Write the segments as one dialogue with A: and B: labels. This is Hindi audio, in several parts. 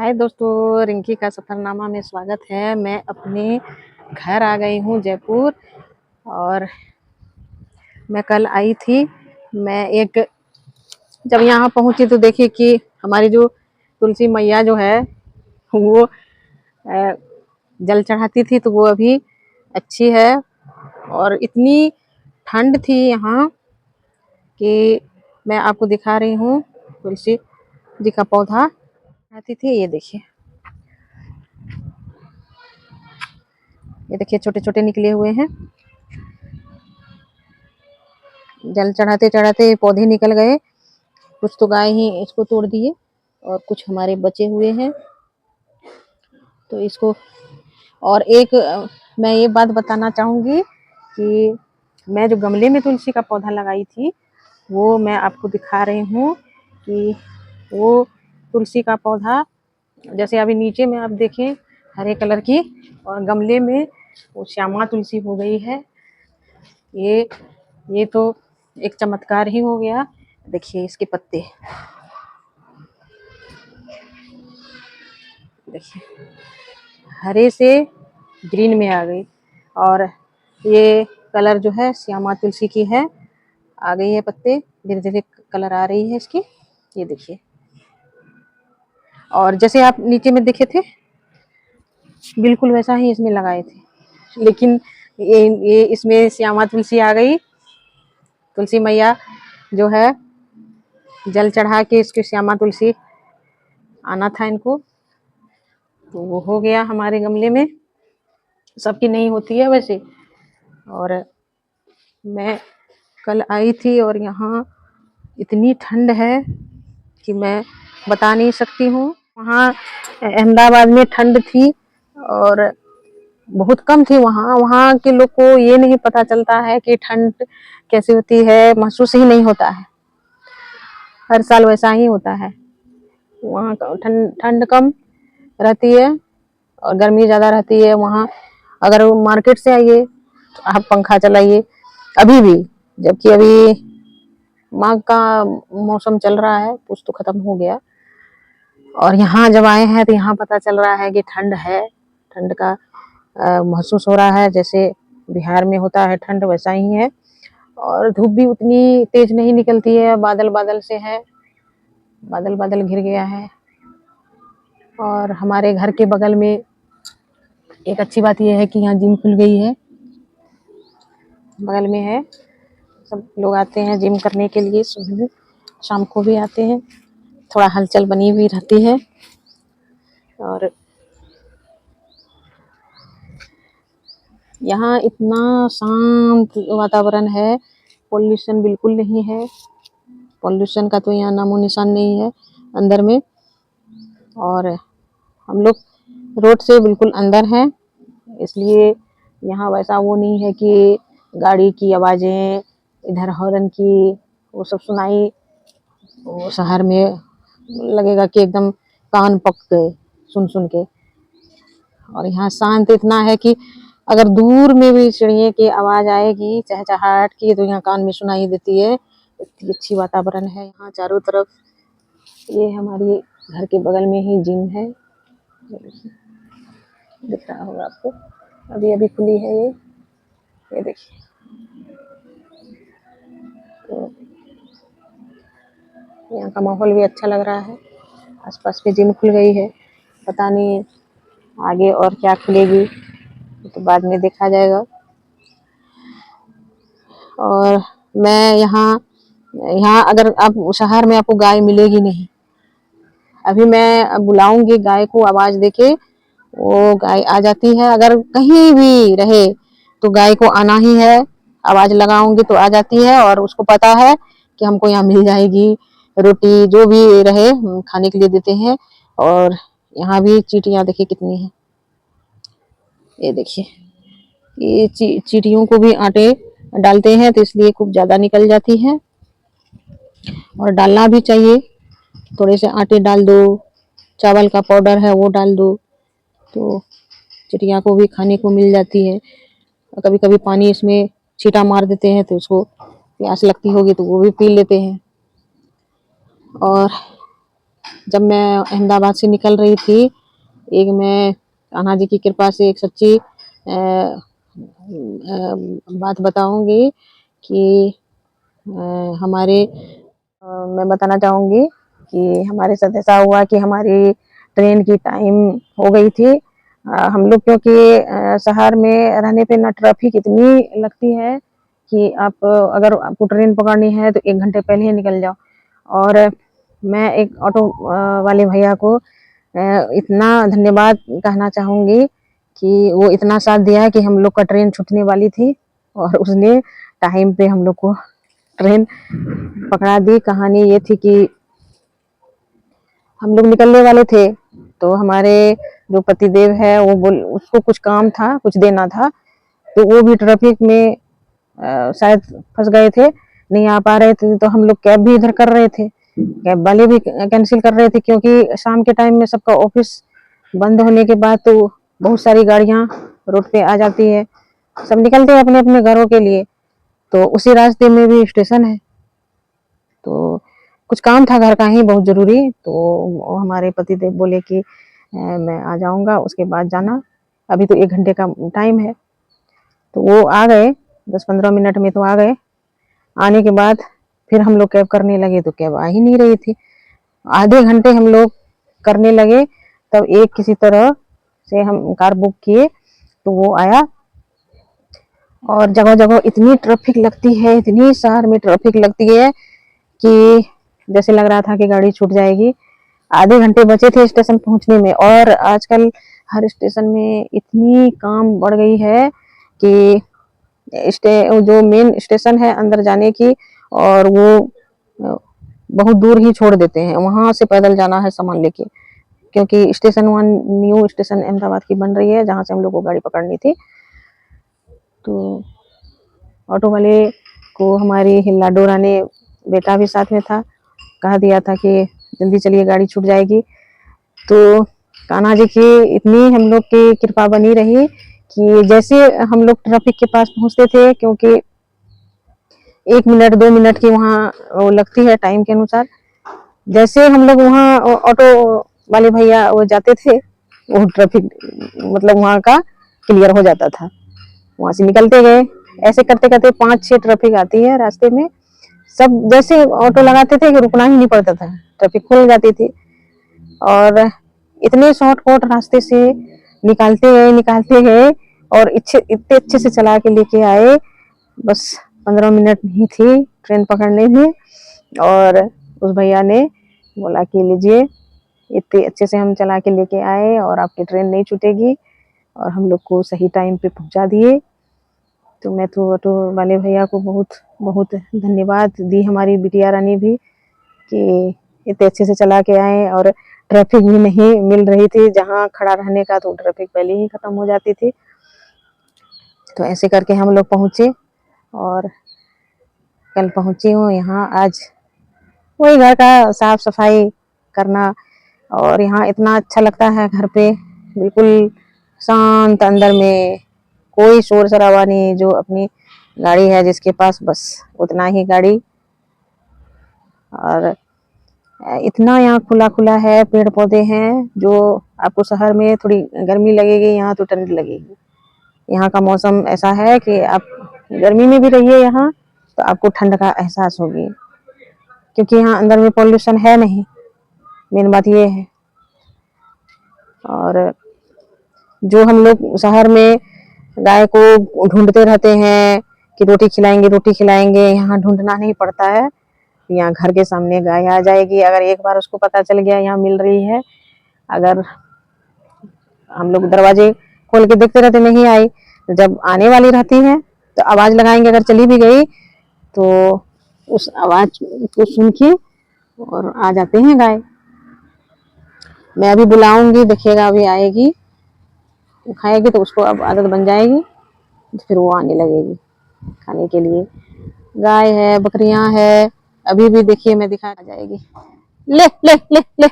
A: हाय दोस्तों, रिंकी का सफ़रनामा में स्वागत है। मैं अपने घर आ गई हूँ जयपुर। और मैं कल आई थी। जब यहाँ पहुँची तो देखी कि हमारी जो तुलसी मैया जो है वो जल चढ़ाती थी, तो वो अभी अच्छी है। और इतनी ठंड थी यहाँ कि मैं आपको दिखा रही हूँ। तुलसी जी का पौधा आती थी, ये देखिए, ये देखिए छोटे छोटे निकले हुए हैं। जल चढ़ाते चढ़ाते पौधे निकल गए। कुछ तो गाय ही इसको तोड़ दिए और कुछ हमारे बचे हुए हैं। तो इसको और मैं ये बात बताना चाहूँगी कि मैं जो गमले में तुलसी का पौधा लगाई थी वो मैं आपको दिखा रही हूँ कि वो तुलसी का पौधा जैसे अभी नीचे में आप देखें हरे कलर की, और गमले में वो श्यामा तुलसी हो गई है। ये तो एक चमत्कार ही हो गया। देखिए इसके पत्ते, देखिए हरे से ग्रीन में आ गई। और ये कलर जो है श्यामा तुलसी की है, आ गई है पत्ते, धीरे धीरे कलर आ रही है इसकी, ये देखिए। और जैसे आप नीचे में देखे थे बिल्कुल वैसा ही इसमें लगाए थे, लेकिन ये इसमें श्यामा तुलसी आ गई। तुलसी मैया जो है जल चढ़ा के इसके श्यामा तुलसी आना था इनको, तो वो हो गया हमारे गमले में। सबकी नहीं होती है वैसे। और मैं कल आई थी और यहाँ इतनी ठंड है कि मैं बता नहीं सकती हूँ। वहाँ अहमदाबाद में ठंड थी और बहुत कम थी। वहाँ के लोग को ये नहीं पता चलता है कि ठंड कैसी होती है, महसूस ही नहीं होता है। हर साल वैसा ही होता है। वहाँ ठंड कम रहती है और गर्मी ज़्यादा रहती है। वहाँ अगर मार्केट से आइए तो आप पंखा चलाइए अभी भी, जबकि अभी माघ का मौसम चल रहा है, कुछ तो खत्म हो गया। और यहाँ जब आए हैं तो यहाँ पता चल रहा है कि ठंड है। ठंड का महसूस हो रहा है, जैसे बिहार में होता है ठंड वैसा ही है। और धूप भी उतनी तेज नहीं निकलती है, बादल बादल से है, बादल बादल घिर गया है। और हमारे घर के बगल में एक अच्छी बात यह है कि यहाँ जिम खुल गई है, बगल में है। सब लोग आते हैं जिम करने के लिए, सुबह शाम को भी आते हैं, थोड़ा हलचल बनी हुई रहती है। और यहाँ इतना शांत वातावरण है, पॉल्यूशन बिल्कुल नहीं है। पॉल्यूशन का तो यहाँ नामो निशान नहीं है अंदर में। और हम लोग रोड से बिल्कुल अंदर हैं, इसलिए यहाँ वैसा वो नहीं है कि गाड़ी की आवाज़ें, इधर हॉर्न की वो सब सुनाई, वो शहर में लगेगा कि एकदम कान पक गए सुन सुन के। और यहाँ शांत इतना है कि अगर दूर में भी चिड़िया की आवाज़ आएगी, चहचहाहट की, तो यहाँ कान में सुनाई देती है। इतनी अच्छी वातावरण है यहाँ चारों तरफ। ये हमारी घर के बगल में ही जिम है, दिख रहा होगा आपको, अभी अभी खुली है ये देखिए। तो यहाँ का माहौल भी अच्छा लग रहा है। आसपास में जिम खुल गई है, पता नहीं आगे और क्या खुलेगी तो बाद में देखा जाएगा। और मैं यहाँ अगर आप शहर में आपको गाय मिलेगी नहीं। अभी मैं बुलाऊंगी गाय को, आवाज देके वो गाय आ जाती है। अगर कहीं भी रहे तो गाय को आना ही है, आवाज लगाऊंगी तो आ जाती है। और उसको पता है कि हमको यहाँ मिल जाएगी, रोटी जो भी रहे खाने के लिए देते हैं। और यहाँ भी चींटियां देखिए कितनी है, ये देखिए। ये चींटियों को भी आटे डालते हैं तो इसलिए खूब ज्यादा निकल जाती है। और डालना भी चाहिए, थोड़े से आटे डाल दो, चावल का पाउडर है वो डाल दो, तो चिड़िया को भी खाने को मिल जाती है। कभी कभी पानी इसमें छींटा मार देते हैं तो उसको प्यास लगती होगी तो वो भी पी लेते हैं। और जब मैं अहमदाबाद से निकल रही थी, एक मैं कान्हा जी की कृपा से एक सच्ची बात बताऊंगी कि हमारे मैं बताना चाहूंगी कि हमारे साथ ऐसा हुआ कि हमारी ट्रेन की टाइम हो गई थी। हम लोग क्योंकि शहर में रहने पे ना ट्रैफिक इतनी लगती है कि आप अगर आपको ट्रेन पकड़नी है तो 1 घंटे पहले ही निकल जाओ। और मैं एक ऑटो वाले भैया को इतना धन्यवाद कहना चाहूंगी कि वो इतना साथ दिया कि हम लोग का ट्रेन छूटने वाली थी और उसने टाइम पे हम लोग को ट्रेन पकड़ा दी। कहानी ये थी कि हम लोग निकलने वाले थे, तो हमारे जो पतिदेव है वो उसको कुछ काम था, कुछ देना था, तो वो भी ट्रैफिक में शायद फंस गए थे, नहीं आ पा रहे थे। तो हम लोग कैब भी इधर कर रहे थे, कैब वाले भी कैंसिल कर रहे थे क्योंकि शाम के टाइम में सबका ऑफिस बंद होने के बाद तो बहुत सारी गाड़ियां रोड पे आ जाती है, सब निकलते हैं अपने अपने घरों के लिए। तो उसी रास्ते में भी स्टेशन है, तो कुछ काम था घर का ही बहुत जरूरी, तो हमारे पतिदेव बोले कि मैं आ जाऊंगा, उसके बाद जाना, अभी तो 1 घंटे का टाइम है। तो वो आ गए, 10-15 मिनट में तो आ गए। आने के बाद फिर हम लोग कैब करने लगे तो कैब आ ही नहीं रही थी। आधे घंटे हम लोग करने लगे, तब एक किसी तरह से हम कार बुक किए तो वो आया। और जगह जगह इतनी ट्रैफिक लगती है, इतनी शहर में ट्रैफिक लगती है कि जैसे लग रहा था कि गाड़ी छूट जाएगी। आधे घंटे बचे थे स्टेशन पहुंचने में, और आजकल हर स्टेशन में इतनी काम बढ़ गई है कि जो मेन स्टेशन है अंदर जाने की, और वो बहुत दूर ही छोड़ देते हैं, वहां से पैदल जाना है सामान लेके, क्योंकि स्टेशन 1 न्यू स्टेशन अहमदाबाद की बन रही है जहां से हम लोग को गाड़ी पकड़नी थी। तो ऑटो वाले को हमारी हिल्ला डोरा ने, बेटा भी साथ में था, कह दिया था कि जल्दी चलिए गाड़ी छूट जाएगी। तो कान्हा जी की इतनी हम लोग की कृपा बनी रही कि जैसे हम लोग ट्रैफिक के पास पहुंचते थे, क्योंकि 1 मिनट 2 मिनट की वहाँ लगती है टाइम के अनुसार, जैसे हम लोग वहाँ ऑटो वाले भैया वो जाते थे, वो ट्रैफिक मतलब वहाँ का क्लियर हो जाता था, वहां से निकलते गए। ऐसे करते करते 5-6 ट्रैफिक आती है रास्ते में, सब जैसे ऑटो लगाते थे कि रुकना ही नहीं पड़ता था, ट्रैफिक खुल जाती थी। और इतने शॉर्टकट रास्ते से निकालते गए और इतने अच्छे से चला के लेके आए। बस 15 मिनट नहीं थी ट्रेन पकड़ने में, और उस भैया ने बोला कि लीजिए, इतने अच्छे से हम चला के लेके आए और आपकी ट्रेन नहीं छूटेगी, और हम लोग को सही टाइम पे पहुंचा दिए। तो मैं तो ऑटो वाले भैया को बहुत बहुत धन्यवाद दी, हमारी बिटिया रानी भी, कि इतने अच्छे से चला के आए, और ट्रैफिक भी नहीं मिल रही थी, जहाँ खड़ा रहने का तो ट्रैफिक पहले ही खत्म हो जाती थी। तो ऐसे करके हम लोग पहुंचे, और कल पहुंची हूँ यहाँ। आज वही घर का साफ सफाई करना, और यहाँ इतना अच्छा लगता है घर पे, बिल्कुल शांत, अंदर में कोई शोर शराबा नहीं, जो अपनी गाड़ी है जिसके पास बस उतना ही गाड़ी। और इतना यहाँ खुला खुला है, पेड़ पौधे हैं, जो आपको शहर में थोड़ी गर्मी लगेगी, यहाँ तो ठंडी लगेगी। यहाँ का मौसम ऐसा है कि आप गर्मी में भी रहिए यहाँ तो आपको ठंड का एहसास होगी, क्योंकि यहाँ अंदर में पॉल्यूशन है नहीं, मेन बात ये है। और जो हम लोग शहर में गाय को ढूंढते रहते हैं कि रोटी खिलाएंगे, यहाँ ढूंढना नहीं पड़ता है, यहाँ घर के सामने गाय आ जाएगी। अगर एक बार उसको पता चल गया यहाँ मिल रही है, अगर हम लोग दरवाजे खोल के देखते रहते नहीं आई, जब आने वाली रहती है तो आवाज लगाएंगे, अगर चली भी गई तो उस आवाज को सुन के और आ जाते हैं गाय। मैं अभी बुलाऊंगी, देखिएगा अभी आएगी, खाएगी तो उसको अब आदत बन जाएगी, तो फिर वो आने लगेगी खाने के लिए। गाय है, बकरियां है, अभी भी देखिए मैं दिखा जाएगी। ले ले ले ले,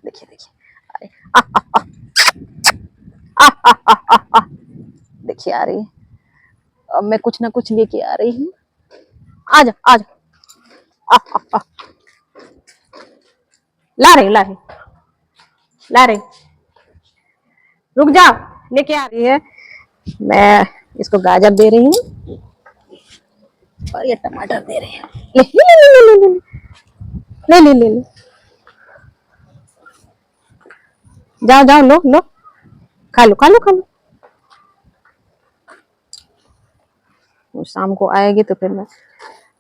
A: देखिए देखिए, अरे देखिए आ रही है। अब मैं कुछ ना कुछ लेके आ रही हूँ, आजा आजा। ला रही ला रही, रुक जाओ, लेके आ रही है। मैं इसको गाजर दे रही हूँ और ये टमाटर दे रही हूँ। ले ले ले ले ले ले ले ले ले, जाओ जाओ, लो लो, खा लो खा लो खा लो। वो शाम को आएगी तो फिर मैं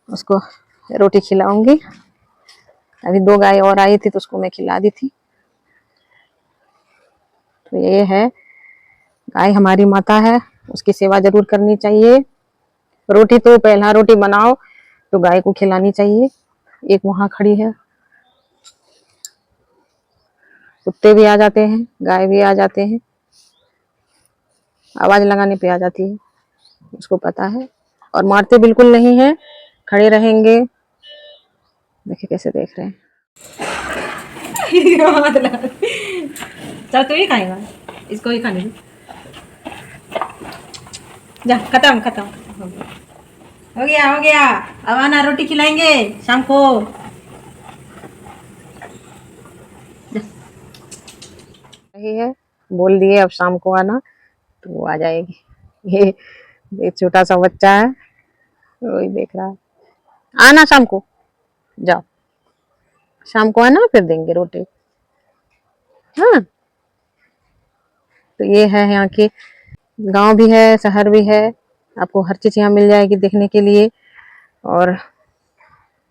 A: उसको रोटी खिलाऊंगी। अभी 2 गाय और आई थी तो उसको मैं खिला दी थी। तो ये है, गाय हमारी माता है, उसकी सेवा जरूर करनी चाहिए। रोटी तो पहला रोटी बनाओ तो गाय को खिलानी चाहिए। एक वहां खड़ी है, कुत्ते भी आ जाते हैं, गाय भी आ जाते हैं, आवाज लगाने पे आ जाती है, उसको पता है। और मारते बिल्कुल नहीं है, खड़े रहेंगे। देखिए कैसे देख रहे हैं। चल तू ही खाएगा, इसको ही खाने दे। जा, खत्म खत्म, हो गया हो गया। अब आना, रोटी खिलाएंगे शाम को। रही है, बोल दिए अब शाम को आना तो वो आ जाएगी। ये एक छोटा सा बच्चा है, वही देख रहा है। आना शाम को, जाओ शाम को आना, फिर देंगे रोटी। हाँ, तो ये है यहाँ की, गांव भी है शहर भी है, आपको हर चीज यहाँ मिल जाएगी देखने के लिए। और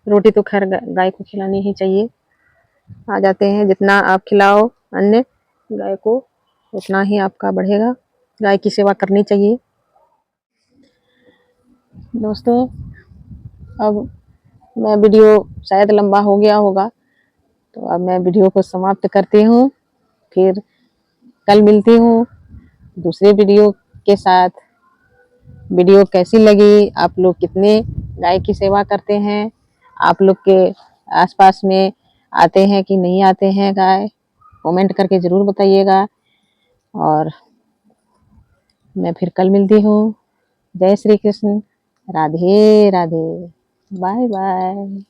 A: रोटी तो खैर गाय को खिलानी ही चाहिए। आ जाते हैं, जितना आप खिलाओ अन्य गाय को उतना ही आपका बढ़ेगा। गाय की सेवा करनी चाहिए। दोस्तों, अब मैं वीडियो शायद लंबा हो गया होगा, तो अब मैं वीडियो को समाप्त करती हूँ। फिर कल मिलती हूँ दूसरे वीडियो के साथ। वीडियो कैसी लगी, आप लोग कितने गाय की सेवा करते हैं, आप लोग के आसपास में आते हैं कि नहीं आते हैं गाय, कमेंट करके ज़रूर बताइएगा। और मैं फिर कल मिलती हूँ। जय श्री कृष्ण, राधे राधे, बाय बाय।